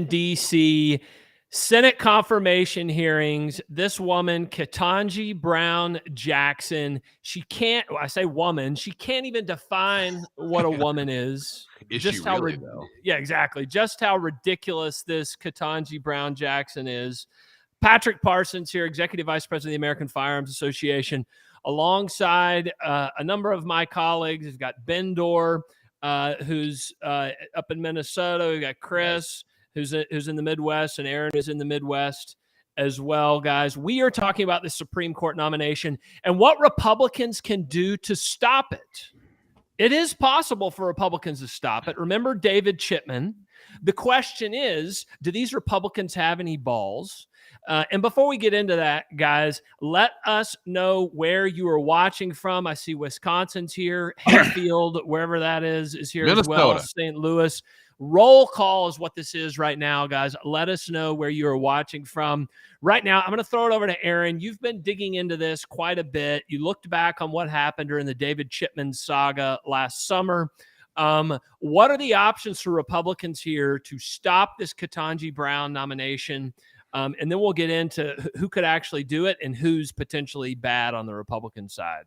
D.C. Senate confirmation hearings. This woman, Ketanji Brown Jackson, she can't, I say woman, she can't even define what a woman is. Is just she how really, though? Yeah, exactly. Just how ridiculous this Ketanji Brown Jackson is. Patrick Parsons here, Executive Vice President of the American Firearms Association, alongside a number of my colleagues. We've got Ben Dorr, who's up in Minnesota. We've got Chris, who's in the Midwest, and Aaron is in the Midwest as well, guys. We are talking about the Supreme Court nomination and what Republicans can do to stop it. It is possible for Republicans to stop it. Remember David Chipman. The question is, do these Republicans have any balls? And before we get into that, guys, let us know where you are watching from. I see Wisconsin's here. Hayfield, wherever that is here Minnesota. as well. St. Louis. Roll call is what this is right now, guys. Let us know where you are watching from. Right now, I'm going to throw it over to Aaron. You've been digging into this quite a bit. You looked back on what happened during the David Chipman saga last summer. What are the options for Republicans here to stop this Ketanji Brown nomination? And then we'll get into who could actually do it and who's potentially bad on the Republican side.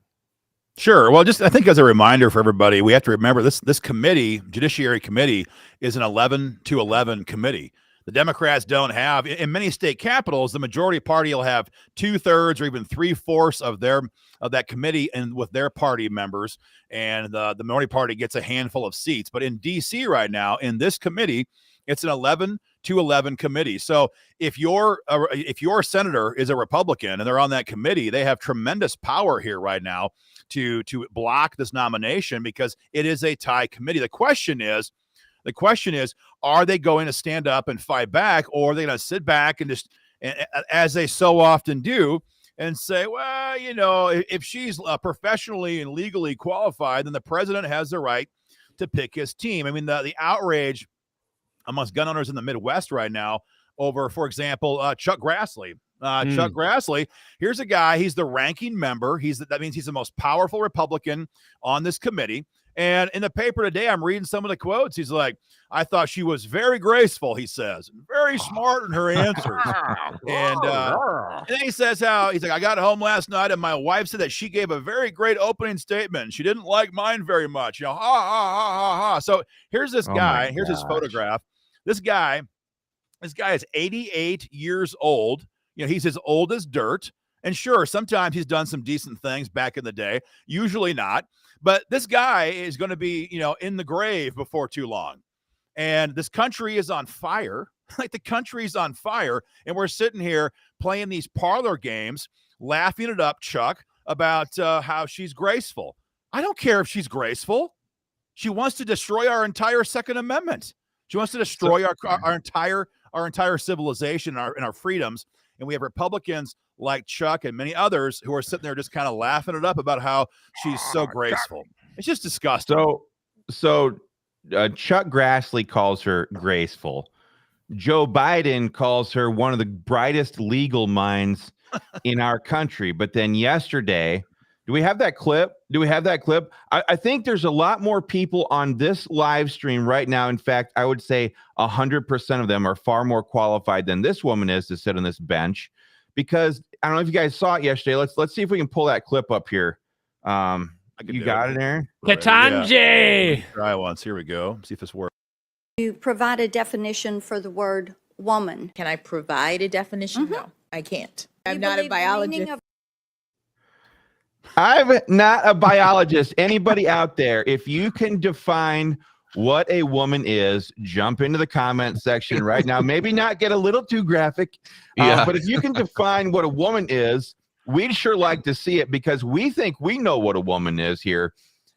Sure. Well, just I think as a reminder for everybody, we have to remember this committee, Judiciary Committee, is an 11-11 committee. The Democrats don't have, in many state capitals, the majority party will have 2/3 or even 3/4 of that committee and with their party members, and the minority party gets a handful of seats. But in D.C. right now, in this committee, it's an 11-11 committee. So if your senator is a Republican and they're on that committee, they have tremendous power here right now to block this nomination because it is a tie committee. The question is, are they going to stand up and fight back, or are they going to sit back and just, as they so often do, and say, well, if she's professionally and legally qualified, then the president has the right to pick his team. I mean, the outrage amongst gun owners in the Midwest right now over, for example, Chuck Grassley. Chuck Grassley, here's a guy, he's the ranking member. That means he's the most powerful Republican on this committee. And in the paper today, I'm reading some of the quotes. He's like, I thought she was very graceful, he says, very smart in her answers. And then he says he's like, I got home last night and my wife said that she gave a very great opening statement. She didn't like mine very much. Ha, ha, ha, ha, ha. So here's this guy. Here's his photograph. This guy is 88 years old. He's as old as dirt. And sure, sometimes he's done some decent things back in the day, usually not. But this guy is going to be, in the grave before too long. And this country is on fire. Like the country's on fire. And we're sitting here playing these parlor games, laughing it up, Chuck, about how she's graceful. I don't care if she's graceful. She wants to destroy our entire Second Amendment. She wants to destroy our entire civilization and our freedoms. And we have Republicans like Chuck and many others who are sitting there just kind of laughing it up about how she's so graceful. It's just disgusting. So Chuck Grassley calls her graceful. Joe Biden calls her one of the brightest legal minds in our country. But then yesterday, do we have that clip? I think there's a lot more people on this live stream right now. In fact, I would say 100% of them are far more qualified than this woman is to sit on this bench, because I don't know if you guys saw it yesterday. Let's see if we can pull that clip up here. You got it, Aaron? Ketanji! Yeah. Try once. Here we go. See if this works. You provide a definition for the word woman. Can I provide a definition? Mhm. No, I can't. You I'm not a believe the meaning biologist. of I'm not a biologist. Anybody out there, if you can define what a woman is, jump into the comment section right now. Maybe not get a little too graphic, but if you can define what a woman is, we'd sure like to see it, because we think we know what a woman is here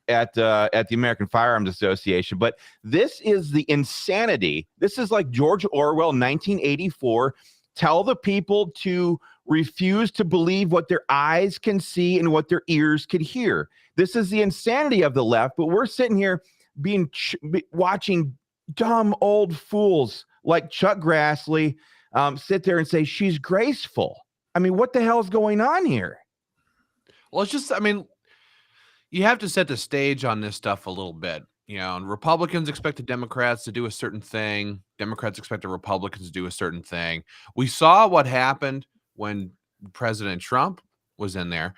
at the American Firearms Association. But this is the insanity. This is like George Orwell, 1984. Tell the people to refuse to believe what their eyes can see and what their ears can hear. This is the insanity of the left, but we're sitting here watching dumb old fools like Chuck Grassley sit there and say she's graceful. I mean, what the hell is going on here? Well, it's just, you have to set the stage on this stuff a little bit. And Republicans expected Democrats to do a certain thing. Democrats expected Republicans to do a certain thing. We saw what happened when President Trump was in there.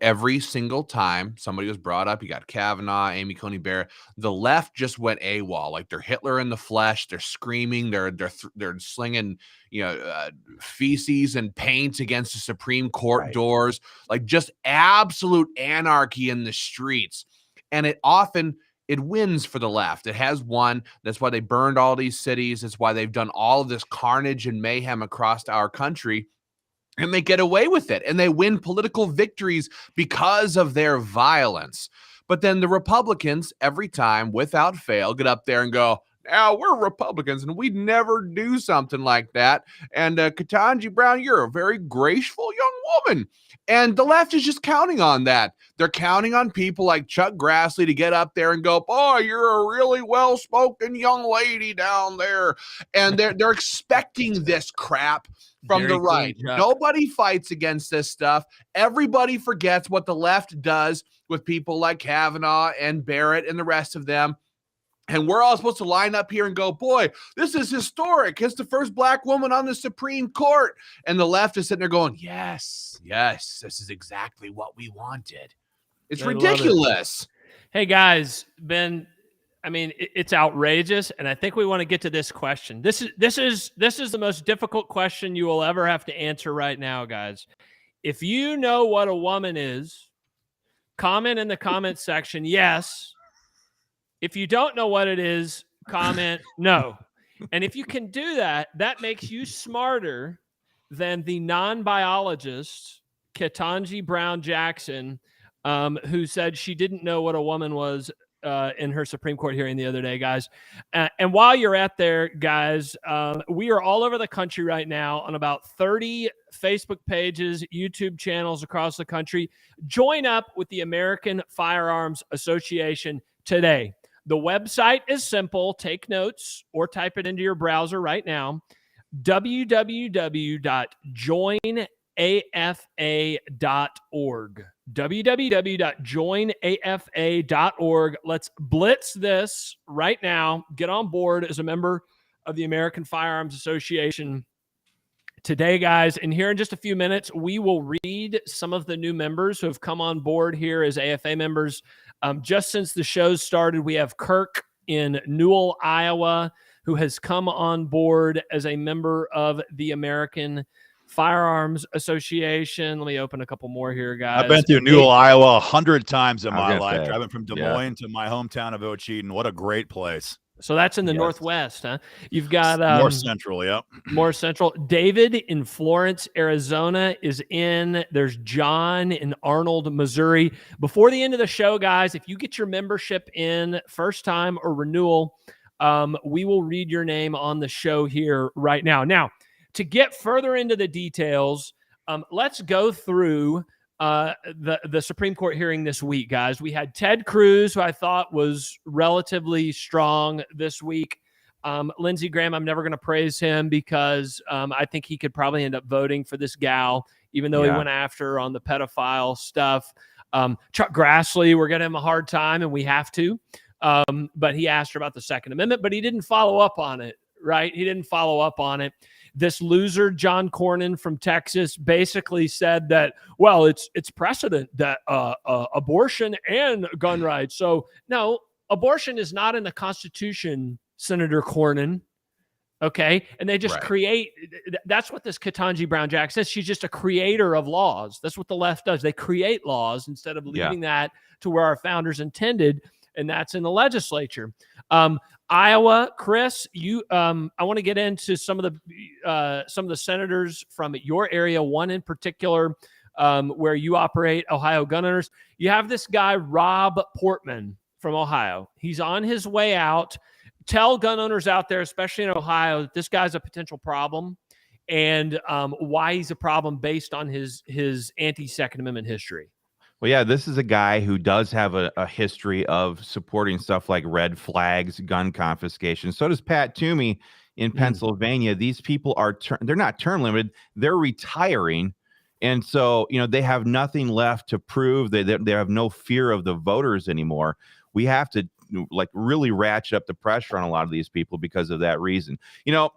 Every single time somebody was brought up, you got Kavanaugh, Amy Coney Barrett, the left just went AWOL. Like they're Hitler in the flesh. They're screaming. They're slinging, feces and paint against the Supreme Court doors. Like just absolute anarchy in the streets. And it wins for the left. It has won. That's why they burned all these cities. That's why they've done all of this carnage and mayhem across our country. And they get away with it. And they win political victories because of their violence. But then the Republicans, every time, without fail, get up there and go, now we're Republicans and we'd never do something like that. And Ketanji Brown, you're a very graceful young woman. And the left is just counting on that. They're counting on people like Chuck Grassley to get up there and go, boy, you're a really well-spoken young lady down there. And they're expecting this crap from the right. Nobody fights against this stuff. Everybody forgets what the left does with people like Kavanaugh and Barrett and the rest of them. And we're all supposed to line up here and go, boy, this is historic. It's the first black woman on the Supreme Court. And the left is sitting there going, yes, this is exactly what we wanted. It's ridiculous. Hey, guys, Ben, I mean, it's outrageous. And I think we want to get to this question. This is the most difficult question you will ever have to answer right now, guys. If you know what a woman is, comment in the comment section, yes. If you don't know what it is, comment no. And if you can do that, that makes you smarter than the non-biologist, Ketanji Brown Jackson, who said she didn't know what a woman was in her Supreme Court hearing the other day, guys. And while you're at there, guys, we are all over the country right now on about 30 Facebook pages, YouTube channels across the country. Join up with the American Firearms Association today. The website is simple. Take notes or type it into your browser right now. www.joinafa.org. www.joinafa.org. Let's blitz this right now. Get on board as a member of the American Firearms Association today, guys. And here in just a few minutes, we will read some of the new members who have come on board here as AFA members. Just since the show started, we have Kirk in Newell, Iowa, who has come on board as a member of the American Firearms Association. Let me open a couple more here, guys. I've been through Newell, Iowa 100 times in my life, driving from Des Moines to my hometown of Ocheyedan. What a great place. So that's in the Northwest, huh? You've got more central, yep. More central. David in Florence, Arizona is in. There's John in Arnold, Missouri. Before the end of the show, guys, if you get your membership in first time or renewal, we will read your name on the show here right now. Now, to get further into the details, let's go through the Supreme Court hearing this week, guys. We had Ted Cruz, who I thought was relatively strong this week. Lindsey Graham, I'm never going to praise him because I think he could probably end up voting for this gal, even though he went after her on the pedophile stuff. Chuck Grassley, we're getting him a hard time, and we have to. But he asked her about the Second Amendment, but he didn't follow up on it, right? He didn't follow up on it. This loser, John Cornyn from Texas, basically said that, well, it's precedent that abortion and gun rights. So, no, abortion is not in the Constitution, Senator Cornyn. Okay? And they just create – that's what this Ketanji Brown Jackson says. She's just a creator of laws. That's what the left does. They create laws instead of leaving that to where our founders intended, and that's in the legislature. Iowa, Chris, I want to get into some of the senators from your area. One in particular, where you operate, Ohio gun owners. You have this guy Rob Portman from Ohio. He's on his way out. Tell gun owners out there, especially in Ohio, that this guy's a potential problem, and why he's a problem based on his anti-Second Amendment history. Well, yeah, this is a guy who does have a history of supporting stuff like red flags, gun confiscation. So does Pat Toomey in Pennsylvania. These people are they're not term limited; they're retiring, and so they have nothing left to prove. They have no fear of the voters anymore. We have to like really ratchet up the pressure on a lot of these people because of that reason. You know,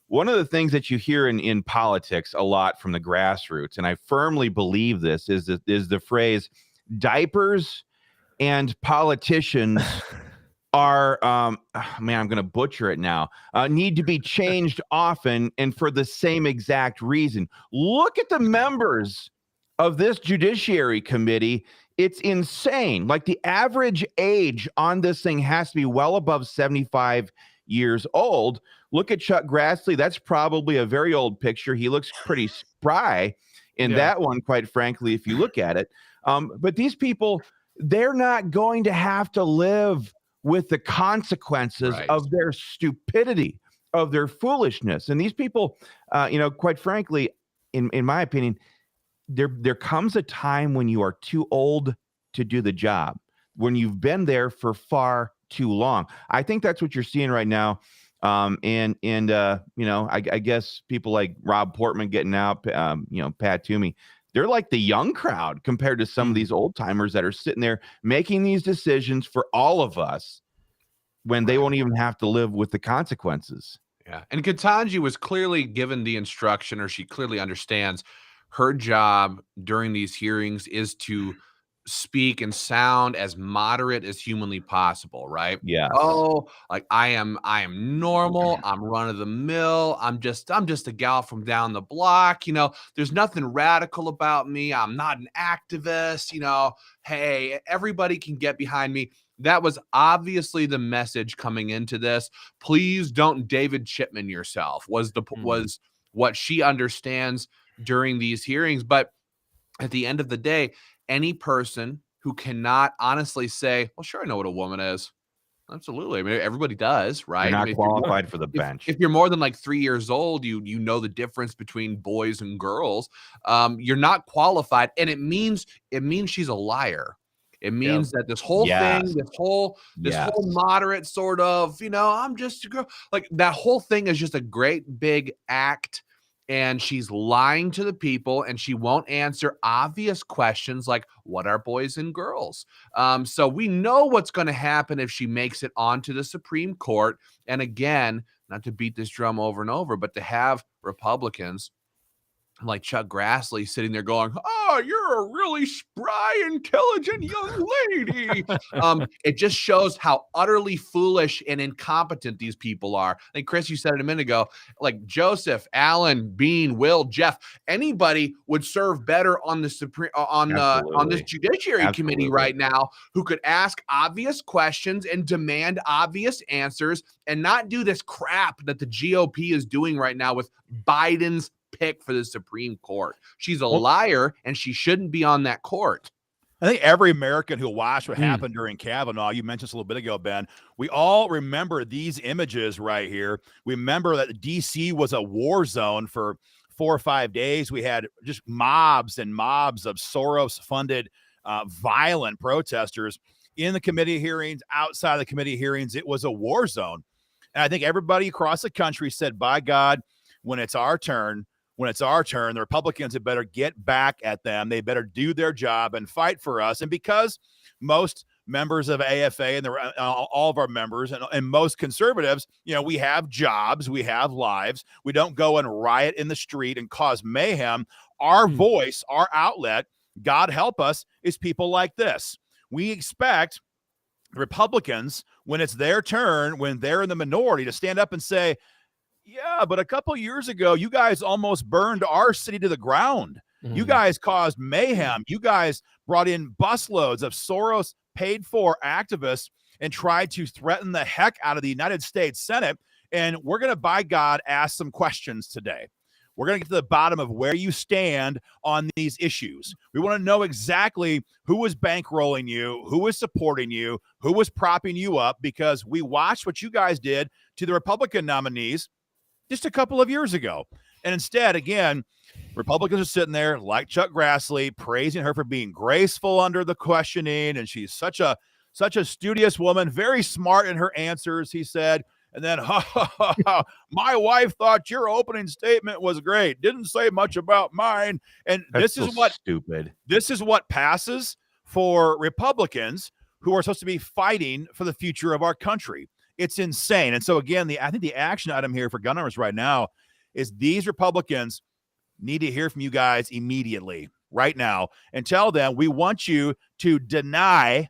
one of the things that you hear in politics a lot from the grassroots, and I firmly believe this, is the phrase diapers and politicians are, man, I'm going to butcher it now, need to be changed often and for the same exact reason. Look at the members of this Judiciary Committee. It's insane. Like, the average age on this thing has to be well above 75 years old. Look at Chuck Grassley. That's probably a very old picture. He looks pretty spry in that one, quite frankly, if you look at it. But these people, they're not going to have to live with the consequences of their stupidity, of their foolishness. And these people, you know, quite frankly, in my opinion, there comes a time when you are too old to do the job, when you've been there for far too long. I think that's what you're seeing right now. You know, I guess people like Rob Portman getting out, you know, Pat Toomey, they're like the young crowd compared to some of these old timers that are sitting there making these decisions for all of us when they won't even have to live with the consequences. Yeah. And Ketanji was clearly given the instruction, or she clearly understands her job during these hearings is to speak and sound as moderate as humanly possible, right? Yeah. Oh, like I am normal. I'm run of the mill. I'm just a gal from down the block. You know, there's nothing radical about me. I'm not an activist. You know, hey, everybody can get behind me. That was obviously the message coming into this. Please don't David Chipman yourself was what she understands during these hearings. But at the end of the day, any person who cannot honestly say, well, sure, I know what a woman is. Absolutely. I mean, everybody does, right? You're not I mean, qualified for the bench. If you're more than like 3 years old, you know the difference between boys and girls. You're not qualified. And it means she's a liar. It means that this whole thing, this whole moderate sort of, you know, I'm just a girl, like that whole thing is just a great big act. And she's lying to the people, and she won't answer obvious questions like, what are boys and girls? So we know what's going to happen if she makes it onto the Supreme Court. And again, not to beat this drum over and over, but to have Republicans like Chuck Grassley sitting there going, oh, you're a really spry, intelligent young lady. It just shows how utterly foolish and incompetent these people are. I think, Chris, you said it a minute ago, like Joseph, Alan, Bean, Will, Jeff, anybody would serve better on the Supreme, on this Judiciary Committee right now, who could ask obvious questions and demand obvious answers and not do this crap that the GOP is doing right now with Biden's pick for the Supreme Court. She's a liar, and she shouldn't be on that court. I think every American who watched what happened during Kavanaugh, you mentioned this a little bit ago, Ben, we all remember these images right here. We remember that D.C. was a war zone for 4 or 5 days. We had just mobs and mobs of Soros-funded violent protesters in the committee hearings, outside the committee hearings. It was a war zone. And I think everybody across the country said, by God, when it's our turn, the Republicans had better get back at them. They better do their job and fight for us. And because most members of AFA and all of our members and most conservatives, you know, we have jobs, we have lives. We don't go and riot in the street and cause mayhem. Our voice, our outlet, God help us, is people like this. We expect Republicans, when it's their turn, when they're in the minority, to stand up and say, yeah, but a couple years ago, you guys almost burned our city to the ground. You guys caused mayhem. You guys brought in busloads of Soros paid for activists and tried to threaten the heck out of the United States Senate. And we're going to, by God, ask some questions today. We're going to get to the bottom of where you stand on these issues. We want to know exactly who was bankrolling you, who was supporting you, who was propping you up, because we watched what you guys did to the Republican nominees just a couple of years ago. And instead, again, Republicans are sitting there like Chuck Grassley, praising her for being graceful under the questioning. And she's such a studious woman, very smart in her answers, he said. And then, my wife thought your opening statement was great. Didn't say much about mine. And this is what passes for Republicans who are supposed to be fighting for the future of our country. It's insane. And so again, I think the action item here for gun owners right now is these Republicans need to hear from you guys immediately, right now, and tell them we want you to deny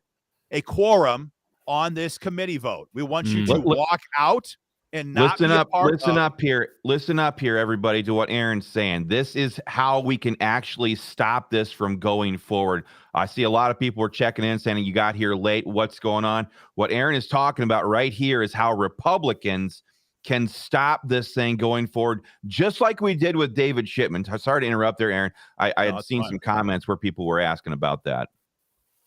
a quorum on this committee vote. We want you to walk out and not listen up here, everybody, to what Aaron's saying. This is how we can actually stop this from going forward. I see a lot of people are checking in saying you got here late. What's going on? What Aaron is talking about right here is how Republicans can stop this thing going forward, just like we did with David Shipman. Sorry to interrupt there, Aaron. I had seen some comments where people were asking about that.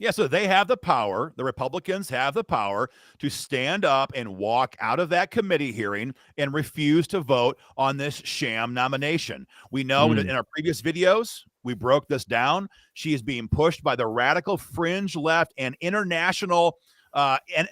Yeah, so they have the power. The Republicans have the power to stand up and walk out of that committee hearing and refuse to vote on this sham nomination. We know in our previous videos, we broke this down. She is being pushed by the radical fringe left and international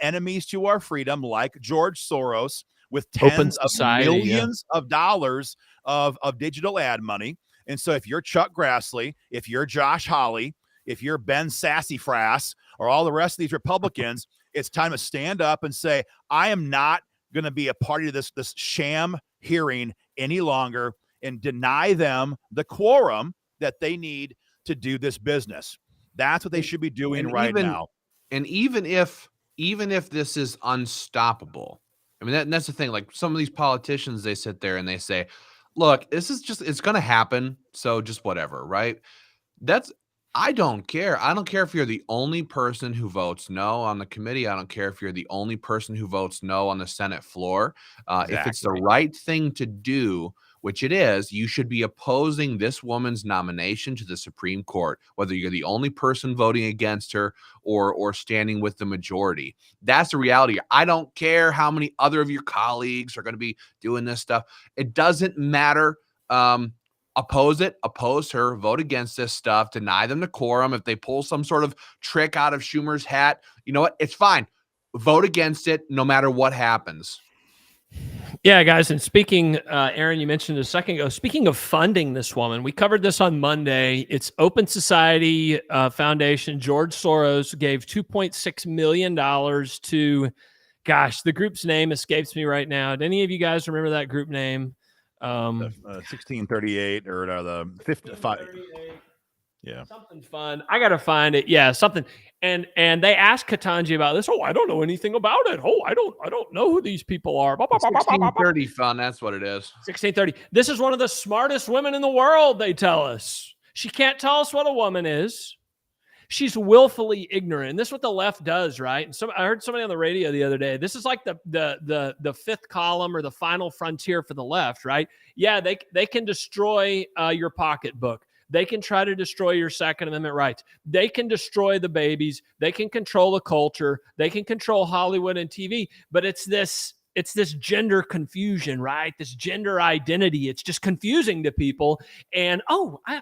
enemies to our freedom, like George Soros, with tens of millions of dollars of digital ad money. And so if you're Chuck Grassley, if you're Josh Hawley, if you're Ben Sassafras or all the rest of these Republicans, it's time to stand up and say, I am not going to be a party to this sham hearing any longer, and deny them the quorum that they need to do this business. That's what they should be doing now. And even if this is unstoppable, I mean, that's the thing. Like some of these politicians, they sit there and they say, look, this is just, it's going to happen. So just whatever, right? I don't care. I don't care if you're the only person who votes no on the committee. I don't care if you're the only person who votes no on the Senate floor. If it's the right thing to do, which it is, you should be opposing this woman's nomination to the Supreme Court, whether you're the only person voting against her or standing with the majority. That's the reality. I don't care how many other of your colleagues are going to be doing this stuff. It doesn't matter. Oppose her, vote against this stuff, deny them the quorum. If they pull some sort of trick out of Schumer's hat, you know what? It's fine. Vote against it no matter what happens. Yeah, guys. And speaking, Aaron, you mentioned a second ago, speaking of funding this woman, we covered this on Monday. It's Open Society Foundation. George Soros gave $2.6 million to, the group's name escapes me right now. Do any of you guys remember that group name? 1638 or the 55. Yeah, something fun. I gotta find it. Yeah, something. And they asked Ketanji about this. Oh, I don't know anything about it. Oh, I don't know who these people are. 1630 fun. That's what it is. 1630. This is one of the smartest women in the world. They tell us she can't tell us what a woman is. She's willfully ignorant. And this is what the left does, right? And I heard somebody on the radio the other day. This is like the fifth column or the final frontier for the left, right? Yeah, they can destroy your pocketbook. They can try to destroy your Second Amendment rights. They can destroy the babies. They can control the culture. They can control Hollywood and TV. But it's this gender confusion, right? This gender identity. It's just confusing to people. And I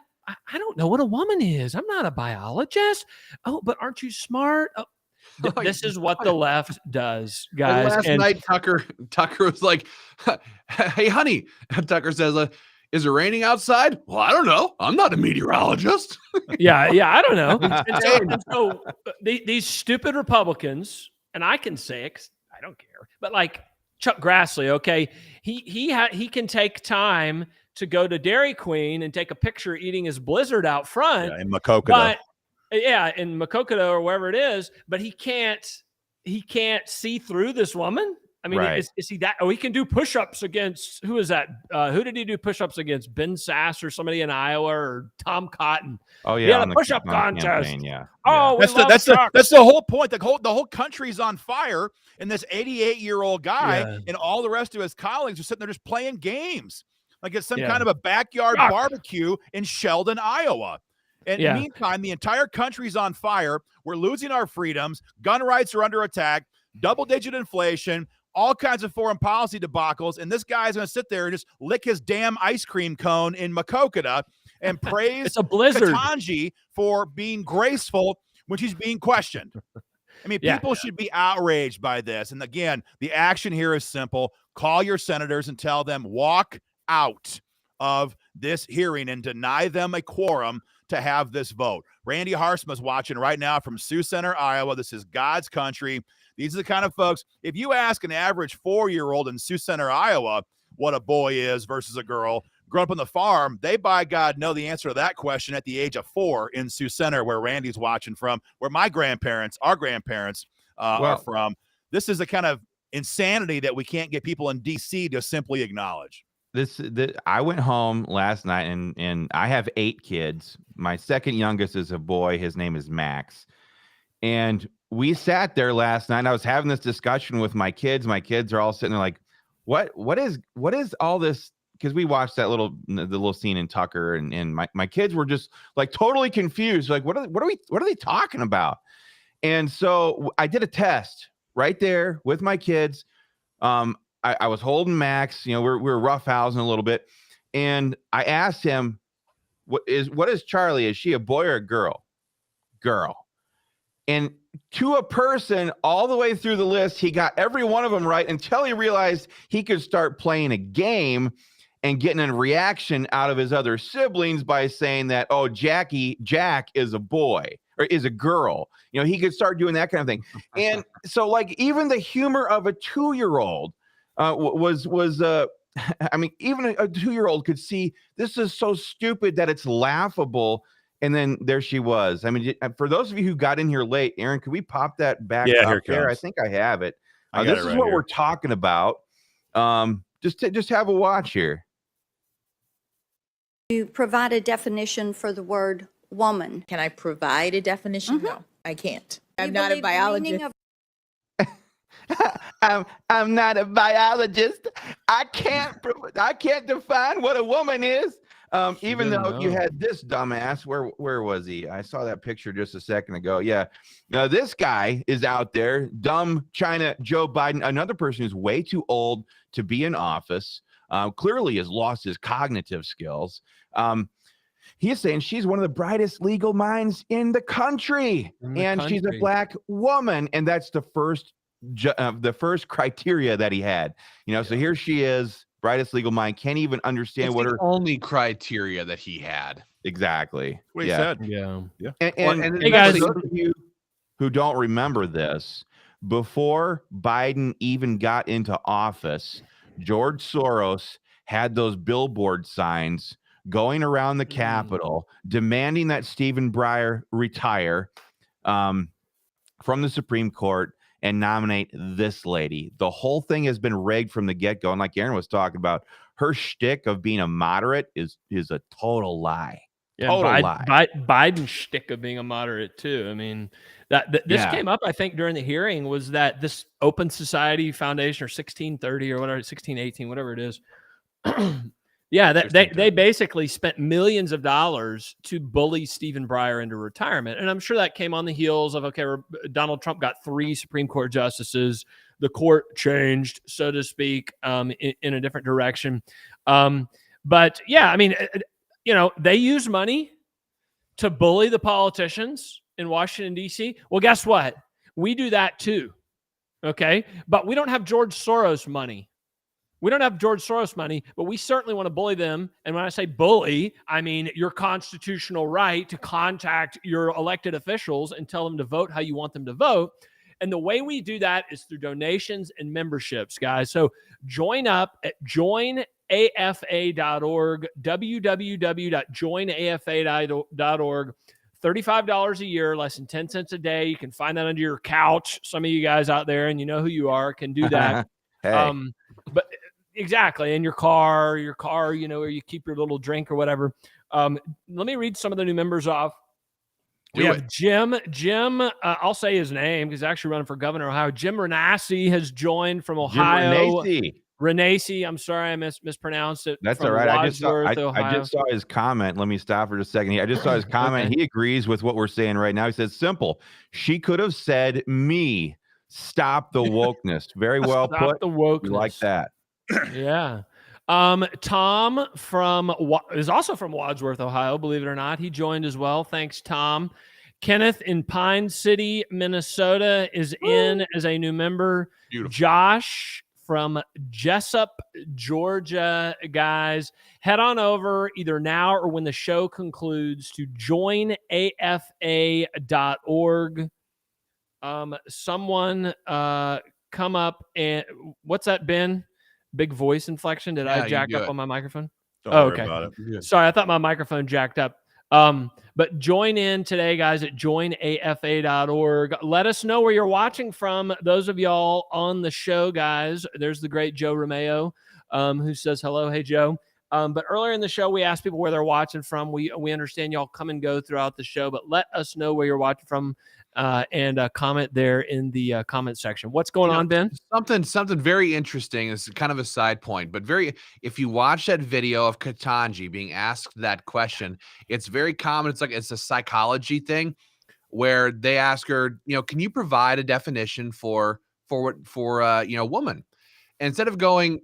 don't know what a woman is. I'm not a biologist. Oh, but aren't you smart? Oh, this is what the left does, guys. Last night, Tucker was like, hey, honey. Tucker says, is it raining outside? Well, I don't know. I'm not a meteorologist. Yeah, I don't know. And so these stupid Republicans, and I can say it 'cause I don't care, but like Chuck Grassley, okay, he can take time to go to Dairy Queen and take a picture eating his Blizzard out front. Yeah, in Makokata. In Makokata or wherever it is, but he can't see through this woman. I mean, right. is he that? Oh, he can do push-ups against, who is that? Who did he do push-ups against? Ben Sasse or somebody in Iowa or Tom Cotton? Oh yeah, the push-up contest. Campaign, yeah. Oh, that's the whole point. The whole country's on fire, and this 88-year-old guy and all the rest of his colleagues are sitting there just playing games. Like it's some kind of a backyard barbecue in Sheldon, Iowa. And meantime, the entire country's on fire. We're losing our freedoms. Gun rights are under attack. Double-digit inflation. All kinds of foreign policy debacles. And this guy's going to sit there and just lick his damn ice cream cone in Makokata and praise it's a blizzard. Ketanji for being graceful when she's being questioned. I mean, people should be outraged by this. And again, the action here is simple. Call your senators and tell them walk out of this hearing and deny them a quorum to have this vote. Randy Harsma's watching right now from Sioux Center, Iowa. This is God's country. These are the kind of folks, if you ask an average 4-year-old in Sioux Center, Iowa, what a boy is versus a girl, growing up on the farm, they, by God, know the answer to that question at the age of 4 in Sioux Center, where Randy's watching from, where my grandparents, our grandparents are from. This is the kind of insanity that we can't get people in D.C. to simply acknowledge. I went home last night, and I have 8 kids. My second youngest is a boy. His name is Max. And we sat there last night, and I was having this discussion with my kids. My kids are all sitting there like, what is all this? Because we watched the little scene in Tucker, and my kids were just like totally confused. Like, what are they talking about? And so I did a test right there with my kids. I was holding Max, you know, we're roughhousing a little bit. And I asked him, what is Charlie? Is she a boy or a girl? Girl. And to a person all the way through the list, he got every one of them right until he realized he could start playing a game and getting a reaction out of his other siblings by saying that, oh, Jack is a boy or is a girl. You know, he could start doing that kind of thing. And so, like, even the humor of a 2-year-old I mean, even a 2-year-old could see this is so stupid that it's laughable. And then there she was. I mean, for those of you who got in here late, Aaron, could we pop that back up there? I think I have it. This is what we're talking about. Just have a watch here. You provide a definition for the word woman. Can I provide a definition? No, I can't. I'm You not a believe the meaning biologist. of I'm not a biologist. I can't define what a woman is. Even though you had this dumbass, where was he? I saw that picture just a second ago. Yeah. Now this guy is out there, dumb China Joe Biden, another person who's way too old to be in office, clearly has lost his cognitive skills. He is saying she's one of the brightest legal minds in the country, she's a black woman, and that's the first criteria that he had. You know, so here she is, brightest legal mind, can't even understand what her only criteria that he had. Exactly. What he said. Yeah. And hey guys, for those of you who don't remember this, before Biden even got into office, George Soros had those billboard signs going around the Capitol demanding that Stephen Breyer retire from the Supreme Court and nominate this lady. The whole thing has been rigged from the get-go. And like Aaron was talking about, her shtick of being a moderate is a total lie. Yeah, total lie. Biden's shtick of being a moderate too. I mean, this came up, I think, during the hearing, was that this Open Society Foundation, or 1630 or whatever, 1618, whatever it is. Yeah, they basically spent millions of dollars to bully Stephen Breyer into retirement. And I'm sure that came on the heels of, okay, Donald Trump got 3 Supreme Court justices. The court changed, so to speak, in a different direction. But yeah, I mean, you know, they use money to bully the politicians in Washington, D.C. Well, guess what? We do that too. Okay. But we don't have George Soros money. We don't have George Soros money, but we certainly want to bully them. And when I say bully, I mean your constitutional right to contact your elected officials and tell them to vote how you want them to vote. And the way we do that is through donations and memberships, guys. So join up at joinafa.org, www.joinafa.org. $35 a year, less than 10 cents a day. You can find that under your couch. Some of you guys out there, and you know who you are, can do that. Hey. But exactly, in your car, you know, where you keep your little drink or whatever. Let me read some of the new members off. We have Jim, I'll say his name because he's actually running for governor of Ohio. Jim Renassi has joined from Ohio. Renassi, I'm sorry I mispronounced it. That's all right. I just saw his comment. Let me stop for just a second. I just saw his comment. Okay. He agrees with what we're saying right now. He says, simple. She could have said me. Stop the wokeness. Very well put. The wokeness. We like that. Yeah. Tom is also from Wadsworth, Ohio, believe it or not. He joined as well. Thanks, Tom. Kenneth in Pine City, Minnesota is in as a new member. Beautiful. Josh from Jessup, Georgia, guys, head on over either now or when the show concludes to joinafa.org. Someone come up and what's that, Ben? Big voice inflection. Did I jack up on my microphone? Don't worry about it. Sorry, I thought my microphone jacked up. But join in today, guys, at joinafa.org. Let us know where you're watching from. Those of y'all on the show, guys, there's the great Joe Romeo, who says hello. Hey, Joe. But earlier in the show, we asked people where they're watching from. We understand y'all come and go throughout the show, but let us know where you're watching from and comment there in the comment section. What's going on, Ben? Something very interesting. It's kind of a side point, but if you watch that video of Ketanji being asked that question, it's very common. It's a psychology thing where they ask her, can you provide a definition for woman? Instead of the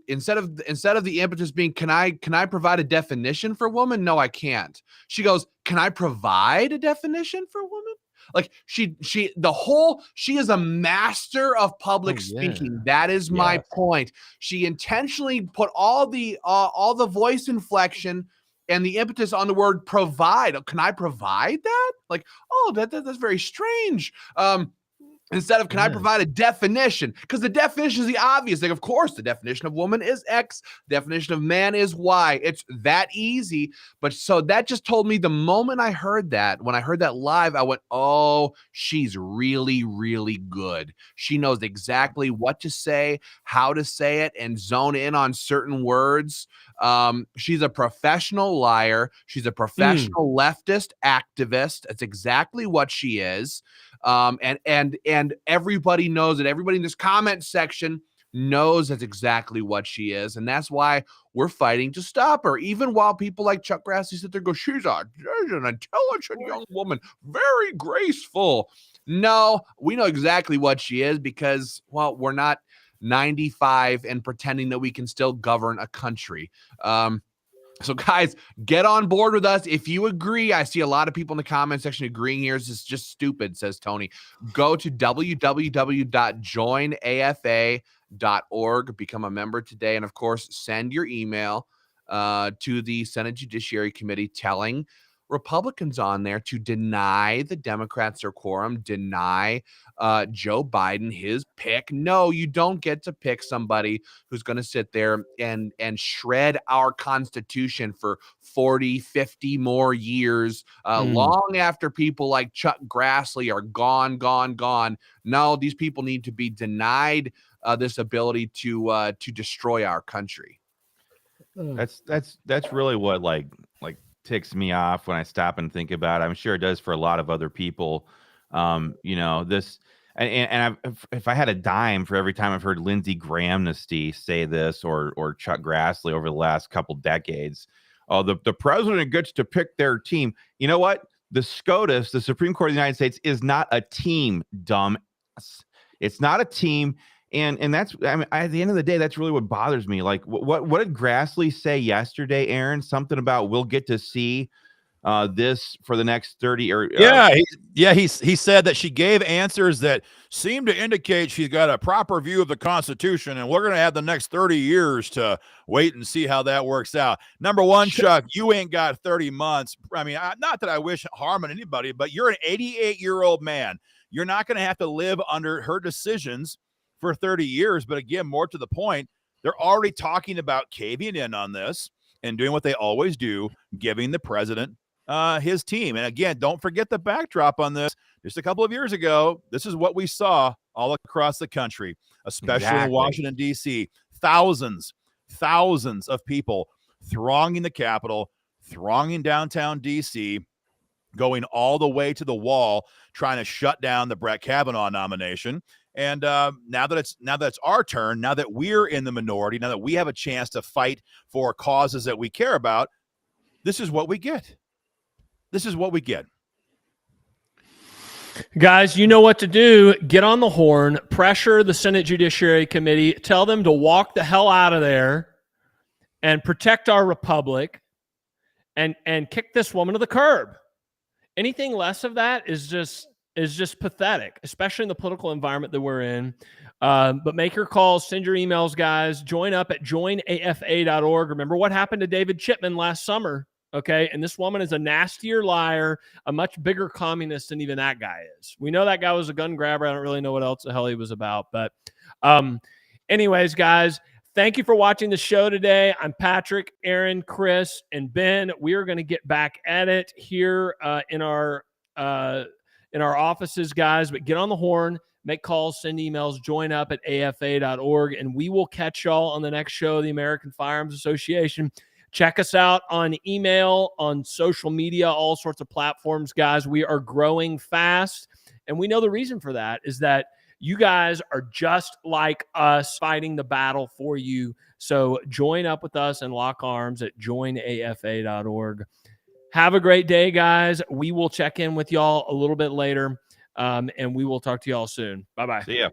impetus being, can I provide a definition for woman? No, I can't. She goes, can I provide a definition for woman? Like she is a master of public speaking. That is my point. She intentionally put all the voice inflection and the impetus on the word provide. Can I provide that? Like, that's very strange. Instead of, can I provide a definition? Because the definition is the obvious thing. Of course, the definition of woman is X. Definition of man is Y. It's that easy. But so that just told me the moment I heard that, when I heard that live, I went, oh, she's really, really good. She knows exactly what to say, how to say it, and zone in on certain words. She's a professional liar. She's a professional leftist activist. That's exactly what she is. And everybody knows it. Everybody in this comment section knows that's exactly what she is. And that's why we're fighting to stop her. Even while people like Chuck Grassley sit there and go, she's an intelligent young woman, very graceful. No, we know exactly what she is because, well, we're not 95 and pretending that we can still govern a country. So guys, get on board with us. If you agree, I see a lot of people in the comment section agreeing here. This is just stupid, says Tony. Go to www.joinafa.org, become a member today. And of course, send your email to the Senate Judiciary Committee telling Republicans on there to deny the Democrats their quorum, deny Joe Biden his pick. No, you don't get to pick somebody who's going to sit there and shred our Constitution for 40, 50 more years, long after people like Chuck Grassley are gone. No, these people need to be denied this ability to destroy our country. That's really what like ticks me off when I stop and think about it. I'm sure it does for a lot of other people. This and if I had a dime for every time I've heard Lindsey Graham say this or Chuck Grassley over the last couple decades, the president gets to pick their team. You know what? The SCOTUS, the Supreme Court of the United States, is not a team, dumb. It's not a team. And that's, I mean, at the end of the day, that's really what bothers me. Like, what did Grassley say yesterday, Aaron? Something about we'll get to see this for the next 30 or he said that she gave answers that seem to indicate she's got a proper view of the Constitution, and we're going to have the next 30 years to wait and see how that works out. Number one, Chuck, you ain't got 30 months. I mean, not that I wish harm on anybody, but you're an 88-year-old man. You're not going to have to live under her decisions for 30 years. But again, more to the point, they're already talking about caving in on this and doing what they always do, giving the president his team. And again, don't forget the backdrop on this. Just a couple of years ago, this is what we saw all across the country, especially in Washington, D.C. Thousands of people thronging the Capitol, thronging downtown D.C., going all the way to the wall, trying to shut down the Brett Kavanaugh nomination. And now that it's our turn, now that we're in the minority, now that we have a chance to fight for causes that we care about, this is what we get. This is what we get. Guys, you know what to do. Get on the horn, pressure the Senate Judiciary Committee, tell them to walk the hell out of there and protect our republic and kick this woman to the curb. Anything less of that is just pathetic, especially in the political environment that we're in. But make your calls, send your emails, guys. Join up at joinafa.org. Remember what happened to David Chipman last summer, okay? And this woman is a nastier liar, a much bigger communist than even that guy is. We know that guy was a gun grabber. I don't really know what else the hell he was about. But anyways, guys, thank you for watching the show today. I'm Patrick, Aaron, Chris, and Ben. We are going to get back at it here in our offices, guys. But get on the horn. Make calls, send emails, join up at afa.org, and we will catch y'all on the next show of the American Firearms Association. Check us out on email, on social media, all sorts of platforms, guys. We are growing fast, and we know the reason for that is that you guys are just like us fighting the battle for you. So join up with us and lock arms at joinafa.org. Have a great day, guys. We will check in with y'all a little bit later. And we will talk to y'all soon. Bye-bye. See ya.